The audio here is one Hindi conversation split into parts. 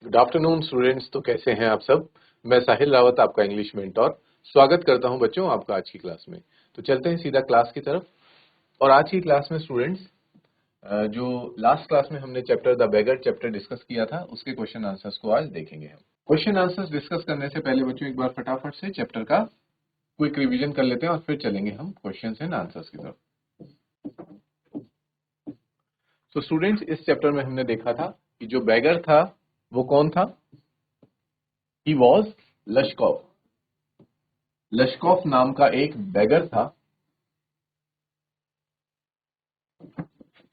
Good afternoon students. तो कैसे हैं आप सब। मैं साहिल रावत, आपका इंग्लिश मेंटोर, स्वागत करता हूं बच्चों आपका आज की क्लास में। तो चलते हैं सीधा क्लास की तरफ। और आज की क्लास में स्टूडेंट्स, जो लास्ट क्लास में हमने chapter the beggar chapter discuss किया था, उसके क्वेश्चन आंसर्स को आज देखेंगे हम। क्वेश्चन आंसर्स डिस्कस करने से पहले बच्चों एक बार फटाफट से चैप्टर का क्विक रिवीजन कर लेते हैं और फिर चलेंगे हम क्वेश्चंस एंड आंसर्स की तरफ। तो स्टूडेंट्स, इस चैप्टर में हमने देखा था कि जो बेगर था वो कौन था। He was लश्कोव। लश्कोव नाम का एक बेगर था,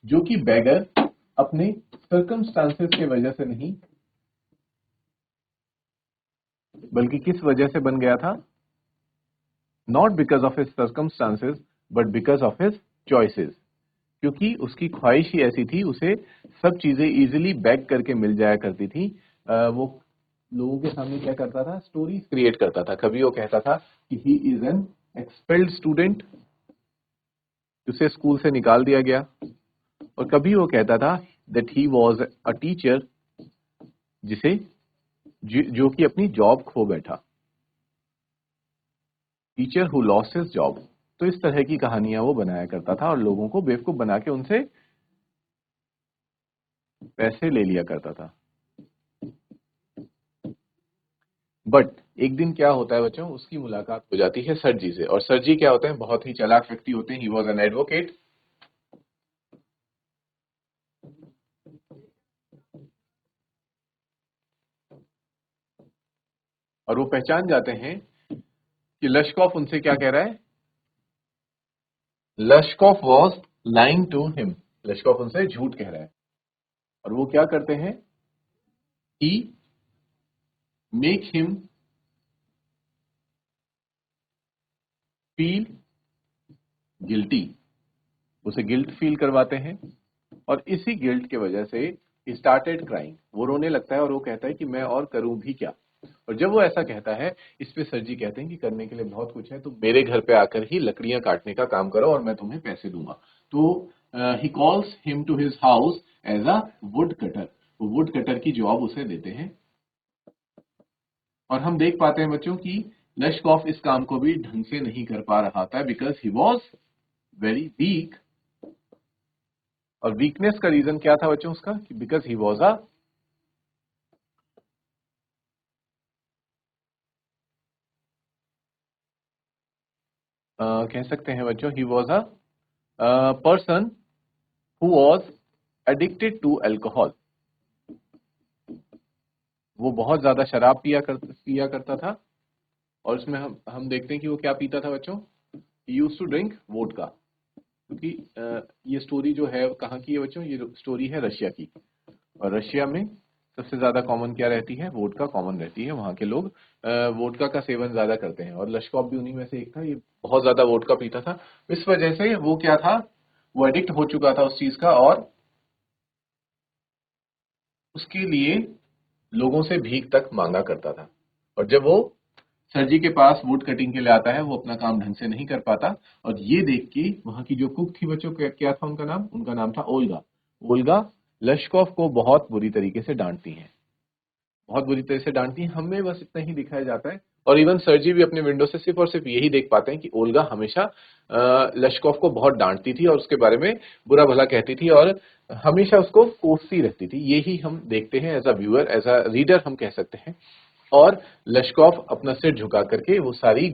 जो कि बेगर अपने सर्कमस्टांसेस के वजह से नहीं, बल्कि किस वजह से बन गया था। Not because of his circumstances but because of his choices. क्योंकि उसकी ख्वाहिश ही ऐसी थी, उसे सब चीजें इजीली बैग करके मिल जाया करती थी। वो लोगों के सामने क्या करता था, स्टोरीज क्रिएट करता था। कभी वो कहता था कि he is an expelled student, उसे स्कूल से निकाल दिया गया। और कभी वो कहता था that he was a teacher, जिसे जो कि अपनी जॉब खो बैठा। Teacher who lost his job. तो इस तरह की कहानियां वो बनाया करता था और लोगों को बेवकूफ बना के उनसे पैसे ले लिया करता था। बट एक दिन क्या होता है बच्चों, उसकी मुलाकात हो जाती है सर जी से। और सर जी क्या होते हैं, बहुत ही चालाक व्यक्ति होते हैं। He was an advocate. और वो पहचान जाते हैं कि लश्कोफ उनसे क्या कह रहा है। लश्कोफ वॉज लाइंग टू हिम। लश्कोफ उनसे झूठ कह रहा है। और वो क्या करते हैं, ही मेक हिम फील गिल्टी। उसे गिल्ट फील करवाते हैं। और इसी गिल्ट के वजह से ही स्टार्टेड क्राइंग। वो रोने लगता है और वो कहता है कि मैं और करूं भी क्या। और जब वो ऐसा कहता है, इस पे सर जी कहते हैं कि करने के लिए बहुत कुछ है, तुम मेरे घर पे आकर ही लकड़ियां काटने का काम करो और मैं तुम्हें पैसे दूंगा। तो he calls him to his house as a wood cutter. वो वुड कटर की जॉब उसे देते हैं। और हम देख पाते हैं बच्चों की लश्कोफ इस काम को भी ढंग से नहीं कर पा रहा था, because he was very weak. और वीकनेस का रीजन क्या था बच्चों उसका, बिकॉज ही वॉज अ, कह सकते हैं बच्चों, he was a person who was addicted to alcohol. वो बहुत ज्यादा शराब पिया करता था। और उसमें हम देखते हैं कि वो क्या पीता था बच्चों, यूज टू ड्रिंक वोडका। क्योंकि ये स्टोरी जो है कहाँ की है बच्चों, ये स्टोरी है रशिया की। और रशिया में सबसे ज्यादा कॉमन क्या रहती है, वोडका कॉमन रहती है। वहां के लोग वोडका का सेवन ज्यादा करते हैं। और लश्कोव भी उन्हीं में से एक था। ये बहुत ज्यादा वोडका पीता था। इस वजह से वो क्या था, वो एडिक्ट हो चुका था उस चीज का। और उसके लिए लोगों से भीख तक मांगा करता था। और जब वो सर जी के पास वुड कटिंग के लिए आता है, वो अपना काम ढंग से नहीं कर पाता। और ये देख के वहां की जो कुक थी बच्चों, क्या था उनका नाम था ओल्गा। ओल्गा लश्कोव को बहुत बुरी तरीके से डांटती हैं। बहुत बुरी तरह से डांटती हैं। हमें बस इतना ही दिखाया जाता है। और इवन सर जी भी अपने विंडो से सिर्फ और सिर्फ यही देख पाते हैं कि ओल्गा हमेशा लश्कोव को बहुत डांटती थी और उसके बारे में बुरा भला कहती थी और हमेशा उसको कोसती रहती थी। यही हम देखते हैं as a viewer, as a reader हम कह सकते हैं। और लश्कोव अपना सिर झुका करके वो सारी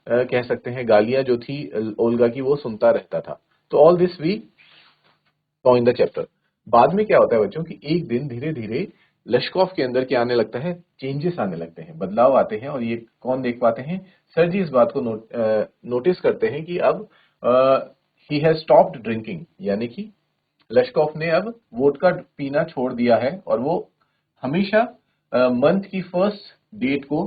कह सकते हैं गालियां जो थी ओल्गा की, वो सुनता रहता था। तो all this we saw in the chapter. बाद में क्या होता है बच्चों कि एक दिन धीरे धीरे लश्कोव के अंदर क्या आने लगता है, चेंजेस आने लगते हैं, बदलाव आते हैं। और ये कौन देख पाते हैं, सर जी इस बात को नोटिस करते हैं कि अब ही हैज स्टॉप्ड ड्रिंकिंग। यानी कि लश्कोव ने अब वोडका पीना छोड़ दिया है और वो हमेशा मंथ की फर्स्ट डेट को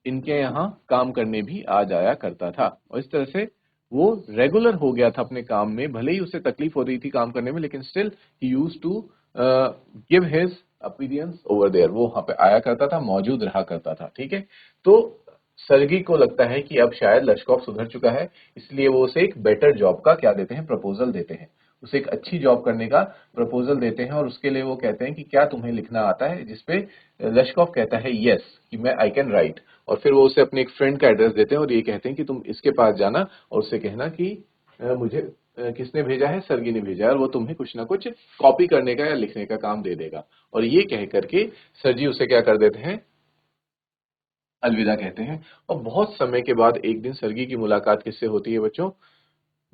इनके यहाँ काम करने भी आ जाया करता था। और इस तरह से वो रेगुलर हो गया था अपने काम में। भले ही उसे तकलीफ हो रही थी काम करने में, लेकिन still he used to give his appearance over there. वो वहां पे आया करता था, मौजूद रहा करता था। ठीक है। तो सर्गी को लगता है कि अब शायद लश्कोव सुधर चुका है, इसलिए वो उसे एक बेटर जॉब का क्या देते हैं, प्रपोजल देते हैं। उसे एक अच्छी जॉब करने का प्रपोजल देते हैं और उसके लिए वो कहते हैं कि क्या तुम्हें लिखना आता है, जिसपे लश्कोव कहता है यस, कि मैं आई कैन राइट। और फिर वो उसे अपने एक फ्रेंड का एड्रेस देते हैं और ये कहते हैं कि तुम इसके पास जाना और उससे कहना कि मुझे किसने भेजा है, सर्गी ने भेजा है, और वो तुम्हें कुछ ना कुछ कॉपी करने का या लिखने का काम दे देगा। और ये कह करके सर्जी उसे क्या कर देते हैं, अलविदा कहते हैं। और बहुत समय के बाद एक दिन सर्गी की मुलाकात किससे होती है बच्चों,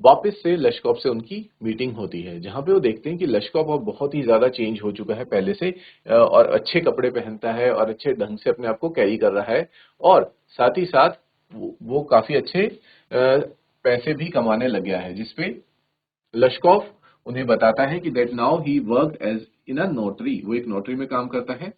वापस से लश्कोव से उनकी मीटिंग होती है, जहां पे वो देखते हैं कि लश्कोव अब बहुत ही ज्यादा चेंज हो चुका है पहले से, और अच्छे कपड़े पहनता है और अच्छे ढंग से अपने आप को कैरी कर रहा है, और साथ ही साथ वो काफी अच्छे पैसे भी कमाने लग गया है, जिसपे लश्कोव उन्हें बताता है कि that now he work as in a notary, वो एक नोटरी में काम करता है।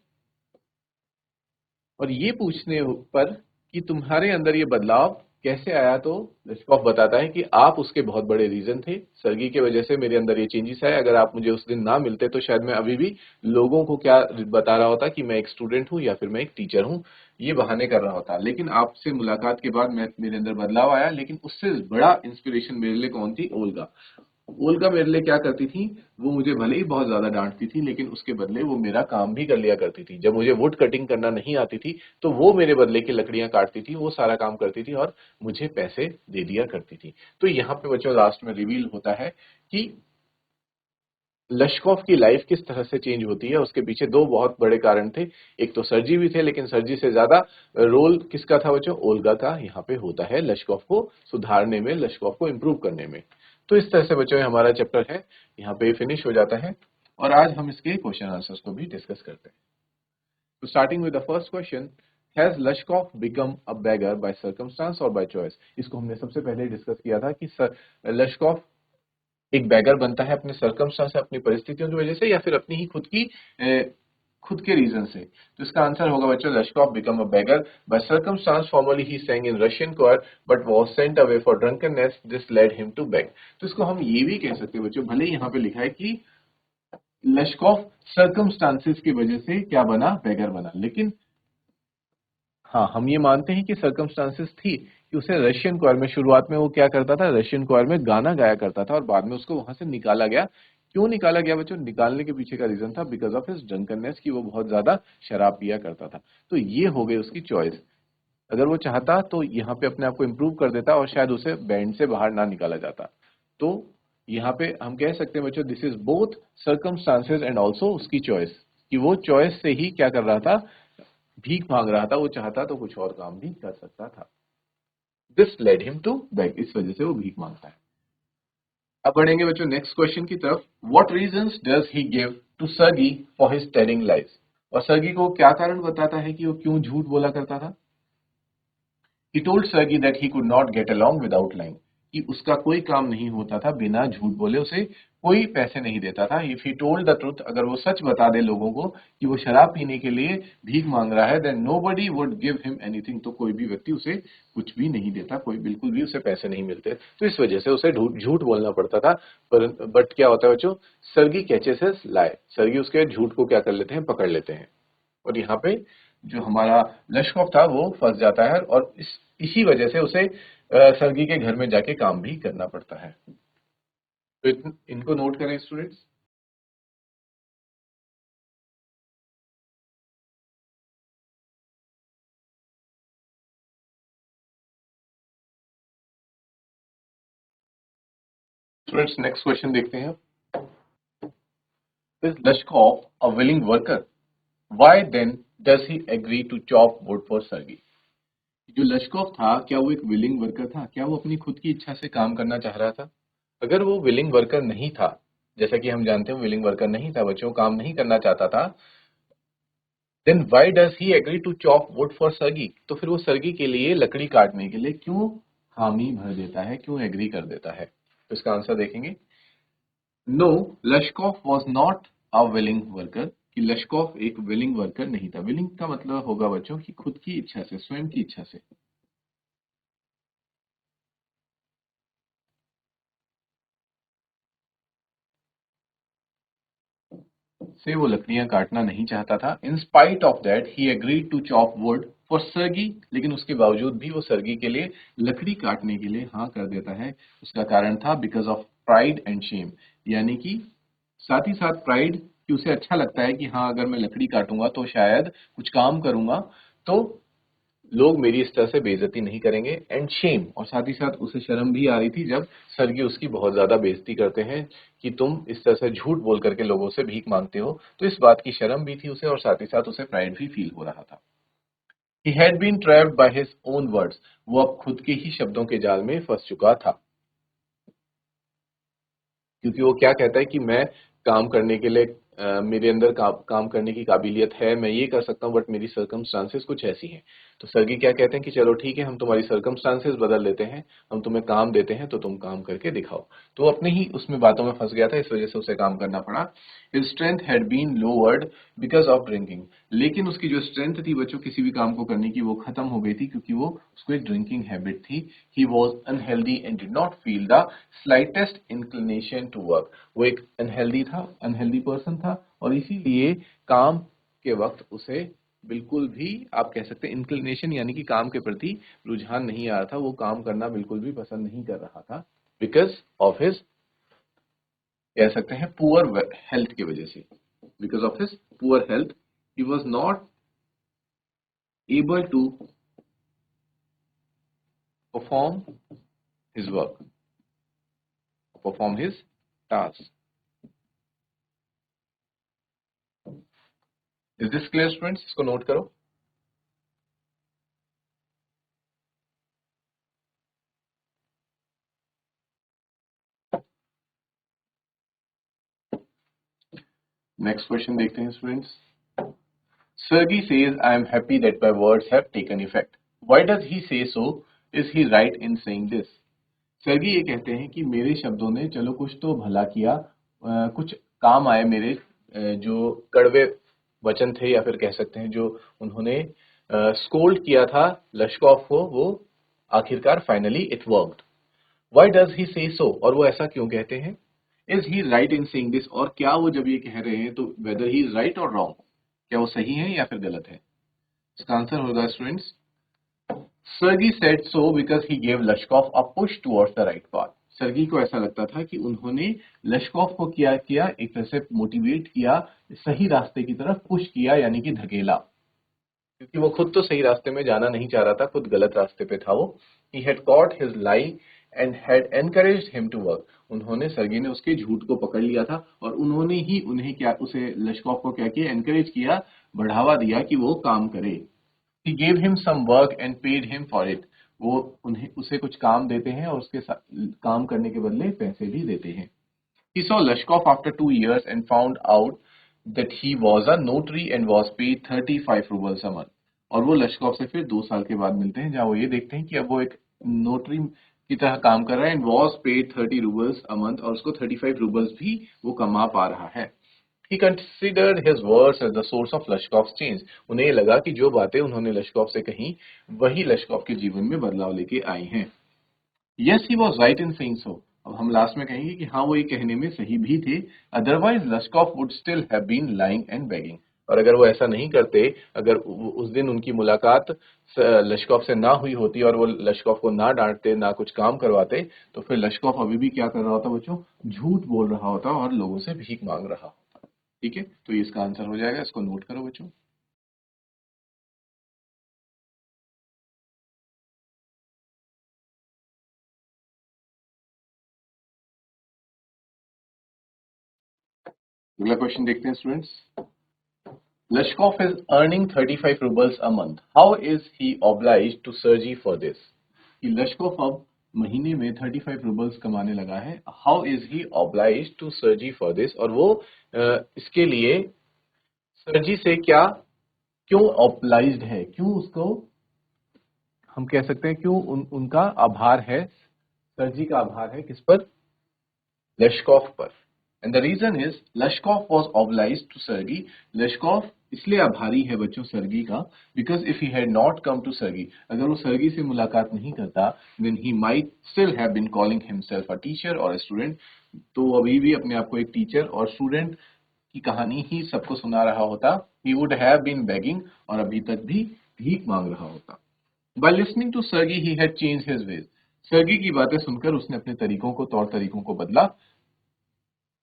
और ये पूछने पर कि तुम्हारे अंदर ये बदलाव कैसे आया, तो लिस्कॉफ बताता है कि आप उसके बहुत बड़े रीजन थे, सर्गी के वजह से मेरे अंदर ये चेंजेस आए। अगर आप मुझे उस दिन ना मिलते तो शायद मैं अभी भी लोगों को क्या बता रहा होता कि मैं एक स्टूडेंट हूं या फिर मैं एक टीचर हूं, ये बहाने कर रहा होता। लेकिन आपसे मुलाकात के बाद मैं मेरे अंदर बदलाव आया, लेकिन उससे बड़ा इंस्पिरेशन मेरे लिए कौन थी, ओल्गा। ओल्गा मेरे लिए क्या करती थी, वो मुझे भले ही बहुत ज्यादा डांटती थी, लेकिन उसके बदले वो मेरा काम भी कर लिया करती थी। जब मुझे वुड कटिंग करना नहीं आती थी तो वो मेरे बदले की लकड़ियां काटती थी, वो सारा काम करती थी और मुझे पैसे दे दिया करती थी। तो यहाँ पे बच्चों लास्ट में रिवील होता है कि लश्कोव की लाइफ किस तरह से चेंज होती है। उसके पीछे दो बहुत बड़े कारण थे, एक तो सर्जी भी थे, लेकिन सर्जी से ज्यादा रोल किसका था बच्चों, ओल्गा का यहाँ पे होता है लश्कोव को सुधारने में, लश्कोव को इम्प्रूव करने में। तो इस तरह से बच्चों हमारा चैप्टर है यहाँ पे फिनिश हो जाता है, और आज हम इसके क्वेश्चन आंसर्स को भी डिस्कस करते हैं। तो starting with the first question, has Lushkoff become a beggar by circumstance और बाय चॉइस। इसको हमने सबसे पहले डिस्कस किया था कि लश्कोव एक बैगर बनता है अपने सर्कमस्टांस, अपनी परिस्थितियों की वजह से, या फिर अपनी ही खुद के रीजन से। तो इसका आंसर होगा बच्चों, Lushkoff become a beggar by circumstance. Formerly he sang in Russian choir but was sent away for drunkenness, this led him to beg। तो इसको हम ये भी कह सकते हैं बच्चों, भले ही यहाँ पे लिखा है कि लश्कोव सर्कमस्टांसेस की वजह से क्या बना, बेगर बना, लेकिन हाँ, हम ये मानते हैं कि सर्कमस्टांसेस थी कि उसे रशियन क्वायर में, शुरुआत में वो क्या करता था, रशियन क्वायर में गाना गाया करता था, और बाद में उसको वहां से निकाला गया। क्यों निकाला गया बच्चों, निकालने के पीछे का रीजन था बिकॉज ऑफ हिज ड्रंकननेस, कि वो बहुत ज्यादा शराब पिया करता था। तो ये हो गई उसकी चॉइस। अगर वो चाहता तो यहाँ पे अपने आप को इम्प्रूव कर देता और शायद उसे बैंड से बाहर ना निकाला जाता। तो यहाँ पे हम कह सकते हैं बच्चों, this is both circumstances and also उसकी चॉइस, कि वो चॉइस से ही क्या कर रहा था, भीख मांग रहा था। वो चाहता तो कुछ और काम भी कर सकता था। This led him to beg, इस वजह से वो भीख मांगता है। अब बढ़ेंगे बच्चों नेक्स्ट क्वेश्चन की तरफ। What reasons does he give to Sergei for his telling lies. और सर्गी को क्या कारण बताता है कि वो क्यों झूठ बोला करता था। He told Sergey that he could not get along without lying, कि उसका कोई काम नहीं होता था बिना झूठ बोले, उसे कोई पैसे नहीं देता था। If he told the truth, अगर वो सच बता दे लोगों को कि वो शराब पीने के लिए भीख मांग रहा है, then nobody would give him anything, तो कोई भी व्यक्ति उसे कुछ भी नहीं देता, कोई बिल्कुल भी उसे पैसे नहीं मिलते। तो इस वजह से उसे झूठ बोलना पड़ता था। पर बट क्या होता है बच्चों, सर्गी कैचेस हिज लाई, सर्गी उसके झूठ को क्या कर लेते हैं, पकड़ लेते हैं। और यहाँ पे जो हमारा लश्कोव था वो फंस जाता है, और इसी वजह से उसे सर्गी के घर में जाके काम भी करना पड़ता है। तो इनको नोट करें स्टूडेंट्स। स्टूडेंट्स नेक्स्ट क्वेश्चन देखते हैं। Is Lushkoff a willing worker, why then does he agree to chop wood for Sergei. जो लश्कोव था, क्या वो एक विलिंग वर्कर था, क्या वो अपनी खुद की इच्छा से काम करना चाह रहा था। अगर वो विलिंग वर्कर नहीं था, जैसा कि हम जानते हैं विलिंग वर्कर नहीं था बच्चों, काम नहीं करना चाहता था, then why does he agree to chop wood for Sergei. तो फिर वो सर्गी के लिए लकड़ी काटने के लिए क्यों हामी भर देता है, क्यों एग्री कर देता है। तो इसका आंसर देखेंगे, no, Lushkoff was not a willing worker, कि लश्कोव एक विलिंग वर्कर नहीं था। विलिंग का मतलब होगा बच्चों की खुद की इच्छा से, स्वयं की इच्छा से वो लकड़ियां काटना नहीं चाहता था। In spite of that he agreed to chop wood for Sergei, लेकिन उसके बावजूद भी वो सर्गी के लिए लकड़ी काटने के लिए हाँ कर देता है। उसका कारण था because of pride and Shem, यानी कि साथ ही साथ प्राइड कि उसे अच्छा लगता है कि हाँ अगर मैं लकड़ी काटूंगा तो शायद कुछ काम करूंगा तो लोग मेरी इस तरह से बेइज्जती नहीं करेंगे, एंड शेम, और साथ ही साथ उसे शर्म भी आ रही थी जब सरगी उसकी बहुत ज्यादा बेइज्जती करते हैं कि तुम इस तरह से झूठ बोल करके लोगों से भीख मांगते हो, तो इस बात की शर्म भी थी उसे और साथ ही साथ उसे प्राइड भी फील हो रहा था। He had been trapped by his own words, वो अब खुद के ही शब्दों के जाल में फंस चुका था, क्योंकि वो क्या कहता है कि मैं काम करने के लिए मेरे अंदर काम करने की काबिलियत है, मैं ये कर सकता हूँ, बट मेरी सर्कमस्टांसेस कुछ ऐसी हैं। तो सर्गी क्या कहते हैं कि चलो ठीक है, हम तुम्हारी सर्कमस्टांसेस बदल देते हैं, हम तुम्हें काम देते हैं तो तुम काम करके दिखाओ। तो वो अपने ही उसमें बातों में फंस गया था, इस वजह से उसे काम करना पड़ा। His strength had been lowered because of drinking, लेकिन उसकी जो स्ट्रेंथ थी बच्चों किसी भी काम को करने की वो खत्म हो गई थी, क्योंकि वो उसको एक ड्रिंकिंग हैबिट थी। He was unhealthy and did not feel the slightest inclination to work, वो एक अनहेल्दी था, अनहेल्दी पर्सन था, और इसीलिए काम के वक्त उसे बिल्कुल भी, आप कह सकते हैं इंक्लिनेशन, यानी कि काम के प्रति रुझान नहीं आ रहा था, वो काम करना बिल्कुल भी पसंद नहीं कर रहा था, बिकॉज ऑफ हिज, कह सकते हैं पुअर हेल्थ की वजह से, because of his poor health he was not able to perform his work, perform his task. Is this clear students? इसको नोट करो। नेक्स्ट क्वेश्चन देखते हैं students. Sergey says, I am happy that my words have taken effect. Why does he say so? Is he right in saying this? सर्गी ये कहते हैं कि मेरे शब्दों ने चलो कुछ तो भला किया, कुछ काम आए मेरे, जो कड़वे वचन थे या फिर कह सकते हैं जो उन्होंने स्कोल्ड किया था लश्कॉफ को, वो आखिरकार finally it worked. Why does ही से सो, और वो ऐसा क्यों कहते हैं? Is he right in saying this, और क्या वो जब ये कह रहे हैं तो वेदर ही इज राइट और रॉन्ग, क्या वो सही है या फिर गलत है? इसका आंसर होगा students, Sergei said so because he gave Lushkoff a push towards the right path. Sergei को ऐसा लगता था कि उन्होंने लश्कॉफ को किया किया एक तरह से मोटिवेट किया, सही रास्ते की तरफ पुश किया, यानी कि धकेला, क्योंकि वो खुद तो सही रास्ते में जाना नहीं चाह रहा था, खुद गलत रास्ते पे था वो। He had caught his lie and had encouraged him to work, उन्होंने, सर्गी ने उसके झूठ को पकड़ लिया था और उन्होंने ही उन्हें क्या, उसे लश्कॉफ को क्या किया, एनकरेज किया, बढ़ावा दिया कि वो काम करे। He gave him some work and paid him for it. वो उन्हें उसे कुछ काम देते हैं और उसके काम करने के बदले पैसे भी देते हैं। He saw Lashkov after 2 years and found out that he was a notary and was paid 35 rubles a month. और वो लश्कॉफ से फिर 2 साल के बाद मिलते हैं, जहाँ वो ये देखते हैं कि अब वो एक नोटरी की तरह काम कर रहा है, and was paid 30 roubles a month, और उसको 35 रूबल्स भी वो कमा पा रहा है। He considered his words as the source of Lashkov's change. उन्हें लगा कि जो बातें उन्होंने लश्कॉफ से कही वही लश्कॉफ के जीवन में बदलाव लेके आई हैं। Yes, he was right in saying so. अब हम लास्ट में कहेंगे कि हाँ वो ये कहने में सही भी थे। Otherwise Lushkoff would still have been lying and begging, और अगर वो ऐसा नहीं करते, अगर उस दिन उनकी मुलाकात लश्कॉफ से ना हुई होती और वो लश्कॉफ को ना डांटते, ना कुछ काम करवाते, तो फिर लश्कॉफ अभी भी क्या कर रहा होता बच्चों, झूठ बोल रहा होता और लोगों से भीख मांग रहा होता। ठीक है, तो ये इसका आंसर हो जाएगा, इसको नोट करो बच्चों। अगला क्वेश्चन देखते हैं students. Leshkov is earning 35 rubles a month. How is he obliged to Sergey for this? कि लश्कोफ अब महीने में 35 रूबल्स कमाने लगा है। How is he obliged to Sergei for this, और वो इसके लिए सर्जी से क्या, क्यों ऑब्लाइज्ड है, क्यों उसको, हम कह सकते हैं क्यों उनका आभार है, सर्जी का आभार है किस पर, लेशकॉफ पर। And the reason is Lushkoff was obliged to Sergei, Lushkoff इसलिए आभारी है बच्चों सर्गी का, because if he had not come to Sergei, अगर वो सर्गी से मुलाकात नहीं करता, then he might still have been calling himself a teacher और अ स्टूडेंट, तो वो अभी भी अपने आप को एक टीचर और स्टूडेंट की कहानी ही सबको सुना रहा होता। He would have been begging, और अभी तक भी भीख मांग रहा होता। By listening to Sergei he had change his ways, Sergei की बातें सुनकर उसने अपने तरीकों को, तौर तरीकों को बदला।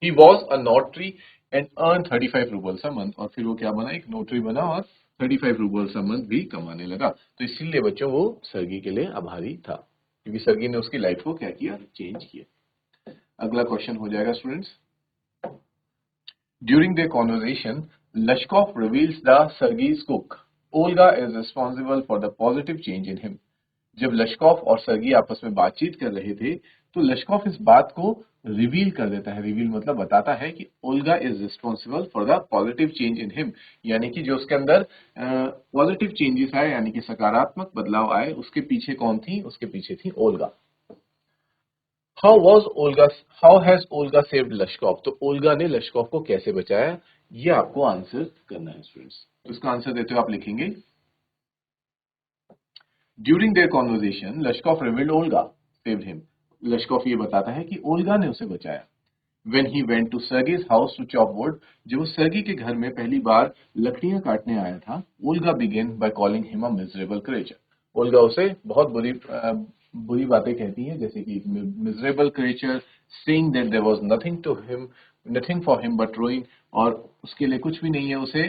ही was a notary and earn 35 roubles a month, और फिर वो क्या बना, एक नोटरी बना और 35 रूबल्स अ मंथ भी कमाने लगा। तो इसीलिए बच्चों वो सर्गी के लिए आभारी था, क्योंकि सर्गी ने उसकी लाइफ को क्या किया, चेंज किया। अगला क्वेश्चन हो जाएगा students. During the conversation Lushkoff reveals the Sergei's cook Olga is responsible for the positive change in him. जब लश्कोफ और सर्गी आपस में बातचीत कर रहे थे तो लश्कोफ इस बात को रिवील कर देता है, रिवील मतलब बताता है कि Olga is responsible for the positive change in him, यानी कि जो उसके अंदर पॉजिटिव चेंजेस आए, यानी कि सकारात्मक बदलाव आए, उसके पीछे कौन थी, उसके पीछे थी Olga. How was Olga, how has Olga saved Lushkoff, तो ओल्गा ने लश्कोफ को कैसे बचाया, ये आपको आंसर करना है स्टूडेंट्स। तो इसका आंसर देते हुए आप लिखेंगे, during their conversation Lushkoff revealed Olga saved him. Lushkoff ये बताता है कि ओल्गा ने उसे बचाया। When he went to Sergei's house to chop wood, जब वो सर्गी के घर में पहली बार लकड़ियां काटने आया था, Olga began by calling him a miserable creature। Olga उसे बहुत बुरी बातें कहती हैं, जैसे कि miserable creature, saying that there was nothing for him but ruin, और उसके लिए कुछ भी नहीं है, उसे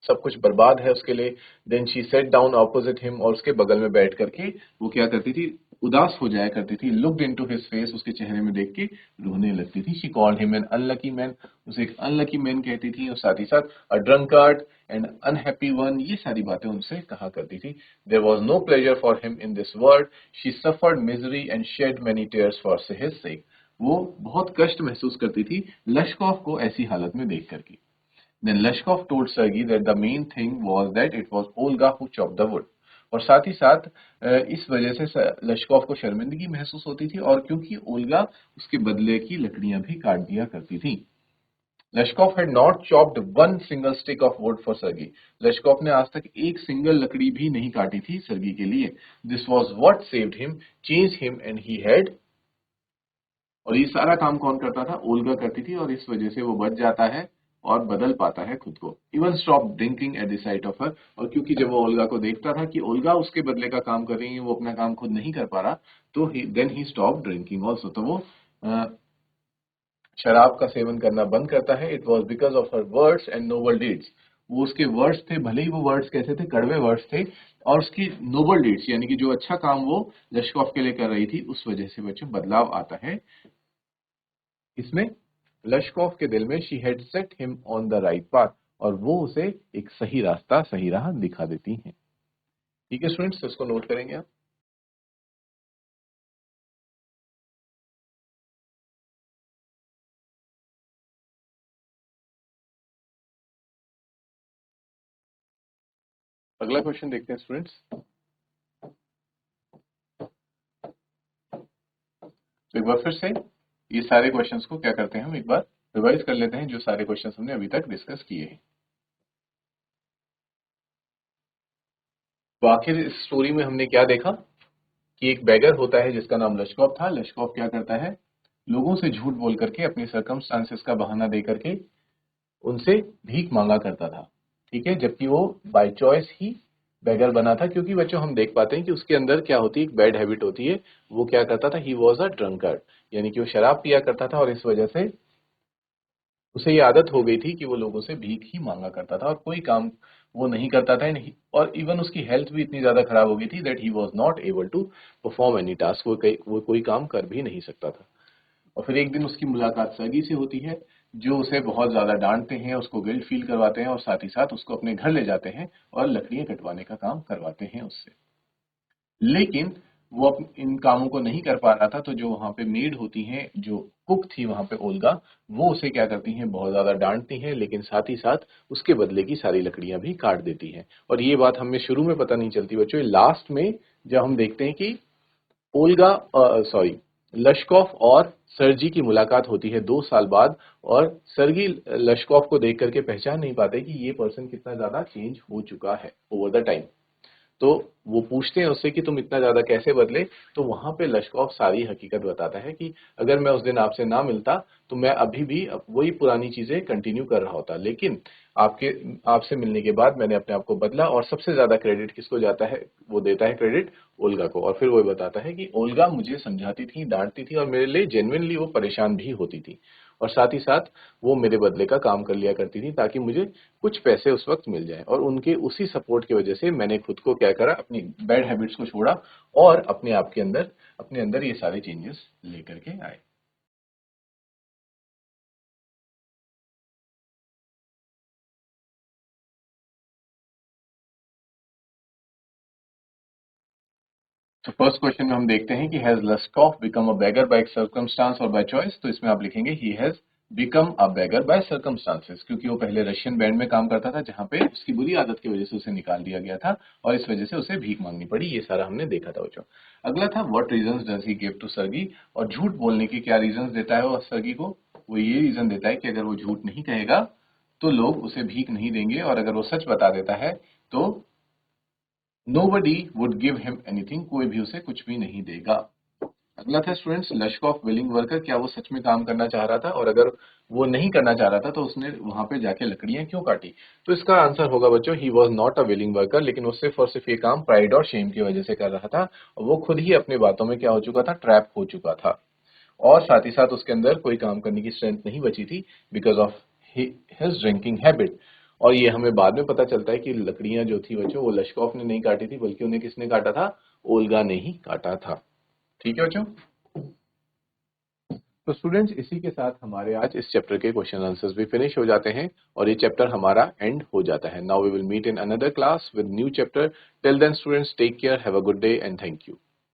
सब कुछ बर्बाद है उसके लिए। Then she sat down opposite him, और उसके बगल में बैठ करके वो क्या करती थी, उदास हो जाया करती थी। लुक्ड इनटू हिज फेस, उसके चेहरे में देख के रोने लगती थी। She called him an unlucky man, उसे एक अनलकी मैन कहती थी, और साथ ही साथ a drunkard and unhappy one, ये सारी बातें उनसे कहा करती थी। There was no pleasure for him in this world, she suffered misery and shed many tears for his sake. वो बहुत कष्ट महसूस करती थी लश्कोफ को ऐसी हालत में देख करके। Then Lashkov told Sergei that the main thing was that it was Olga who chopped the wood। और साथ ही साथ इस वजह से लश्कोव को शर्मिंदगी महसूस होती थी, और क्योंकि ओल्गा उसके बदले की लकड़ियां भी काट दिया करती थी। लश्कोव had not chopped one single stick of wood for Sergei। लश्कोव ने आज तक एक सिंगल लकड़ी भी नहीं काटी थी सर्गी के लिए। This was what saved him, changed him and he had, और ये सारा काम कौन करता था, ओल्गा करती थी, और इस वजह से वो बच जाता है और बदल पाता है खुद को। Even stop drinking at the site of her, और क्योंकि जब वो ओल्गा को देखता था कि ओल्गा उसके बदले का काम कर रही है, वो अपना काम खुद नहीं कर पा रहा, तो then he stop drinking also, तो वो शराब का सेवन करना बंद करता है। It was because of her words and noble deeds, वो उसके वर्ड्स थे, भले ही वो वर्ड्स कैसे थे, कड़वे वर्ड्स थे, और उसकी नोबल डीड्स यानी कि जो अच्छा काम वो लश्कोफ के लिए कर रही थी, उस वजह से बच्चों बदलाव आता है इसमें। लश्कोफ के दिल में she had set him on the right path, और वो उसे एक सही रास्ता, सही राह दिखा देती हैं। ठीक है स्टूडेंट्स, तो इसको नोट करेंगे आप। अगला क्वेश्चन देखते हैं स्टूडेंट्स। तो एक बार फिर से ये सारे क्वेश्चंस को क्या करते हैं, हम एक बार रिवाइज कर लेते हैं, जो सारे क्वेश्चंस हमने अभी तक डिस्कस किए हैं। तो आखिर इस स्टोरी में हमने क्या देखा कि एक बैगर होता है जिसका नाम लश्कोफ था। लश्कोफ क्या करता है, लोगों से झूठ बोल करके, अपने सर्कमस्टांसेस का बहाना दे करके उनसे भीख मांगा करता था। ठीक है, जबकि वो बाय चॉइस ही बेगर बना था, क्योंकि बच्चों हम देख पाते हैं कि उसके अंदर क्या होती है, एक बैड हैबिट होती है। वो क्या करता था, ही वॉज अ ड्रंकर्ड, यानी कि वो शराब पिया करता था, और इस वजह से उसे ये आदत हो गई थी कि वो लोगों से भीख ही मांगा करता था, और कोई काम वो नहीं करता था नहीं। और इवन उसकी हेल्थ भी इतनी ज्यादा खराब हो गई थी that he was not able to perform any task, वो कोई काम कर भी नहीं सकता था। और फिर एक दिन उसकी मुलाकात सर्गी से होती है, जो उसे बहुत ज्यादा डांटते हैं, उसको गिल्ट फील करवाते हैं, और साथ ही साथ उसको अपने घर ले जाते हैं और लकड़ियां कटवाने का काम करवाते हैं उससे। लेकिन वो इन कामों को नहीं कर पा रहा था, तो जो वहां पे मेड होती हैं, जो कुक थी वहां पे ओल्गा, वो उसे क्या करती हैं, बहुत ज्यादा डांटती हैं, लेकिन साथ ही साथ उसके बदले की सारी लकड़ियां भी काट देती हैं। और ये बात हमें शुरू में पता नहीं चलती बच्चों, लास्ट में जब हम देखते हैं कि ओल्गा सॉरी लश्कोफ और सर्जी की मुलाकात होती है 2 साल बाद, और सर्गी लश्कोफ को देख करके पहचान नहीं पाते कि ये पर्सन कितना ज्यादा चेंज हो चुका है ओवर द टाइम। तो वो पूछते हैं उससे कि तुम इतना ज्यादा कैसे बदले, तो वहां पे लश्कॉफ सारी हकीकत बताता है कि अगर मैं उस दिन आपसे ना मिलता तो मैं अभी भी वही पुरानी चीजें कंटिन्यू कर रहा होता, लेकिन आपके आपसे मिलने के बाद मैंने अपने आप को बदला। और सबसे ज्यादा क्रेडिट किसको जाता है, वो देता है क्रेडिट ओल्गा को। और फिर वो बताता है कि ओल्गा मुझे समझाती थी, डांटती थी और मेरे लिए जेन्युइनली वो परेशान भी होती थी, और साथ ही साथ वो मेरे बदले का काम कर लिया करती थी ताकि मुझे कुछ पैसे उस वक्त मिल जाए। और उनके उसी सपोर्ट की वजह से मैंने खुद को क्या करा, अपनी बैड हैबिट्स को छोड़ा और अपने आप के अंदर अपने अंदर ये सारे चेंजेस लेकर के आए। तो फर्स्ट क्वेश्चन में हम देखते हैं कि has Lushkoff become a beggar by circumstance और बाय चॉइस। तो इसमें आप लिखेंगे he has become a beggar by circumstances, क्योंकि वो पहले रशियन बैंड में काम करता था जहां पे उसकी बुरी आदत की वजह से उसे निकाल दिया गया था और इस वजह से उसे भीख मांगनी पड़ी। ये सारा हमने देखा था बच्चों। अगला था what reasons does he give to Sergei. और झूठ बोलने की क्या रीजंस देता है वो सर्गी को। वो ये रीजन देता है कि अगर वो झूठ नहीं कहेगा तो लोग उसे भीख नहीं देंगे, और अगर वो सच बता देता है तो nobody would give him anything, कोई भी उसे कुछ भी नहीं देगा। अगला था स्टूडेंट्स लश्कॉफ विलिंग वर्कर। क्या वो सच में काम करना चाह रहा था, और अगर वो नहीं करना चाह रहा था तो उसने वहां पे जाके लकड़ियां क्यों काटी। तो इसका आंसर होगा बच्चों he was not a willing worker, लेकिन वो सिर्फ और सिर्फ ये काम प्राइड और शेम की वजह से कर रहा था, और वो खुद ही अपनी बातों में क्या हो चुका था, ट्रैप हो चुका था। और साथ ही साथ उसके अंदर कोई काम करने की स्ट्रेंथ नहीं बची थी because of his drinking habit. और ये हमें बाद में पता चलता है कि लकड़ियां जो थी बच्चों वो लश्कॉफ ने नहीं काटी थी, बल्कि उन्हें किसने काटा था, ओल्गा ने ही काटा था। ठीक है बच्चों। तो स्टूडेंट्स इसी के साथ हमारे आज इस चैप्टर के क्वेश्चन आंसर्स भी फिनिश हो जाते हैं और ये चैप्टर हमारा एंड हो जाता है। Now we will meet in another class with new chapter. Till then students take care, have a good day and thank you.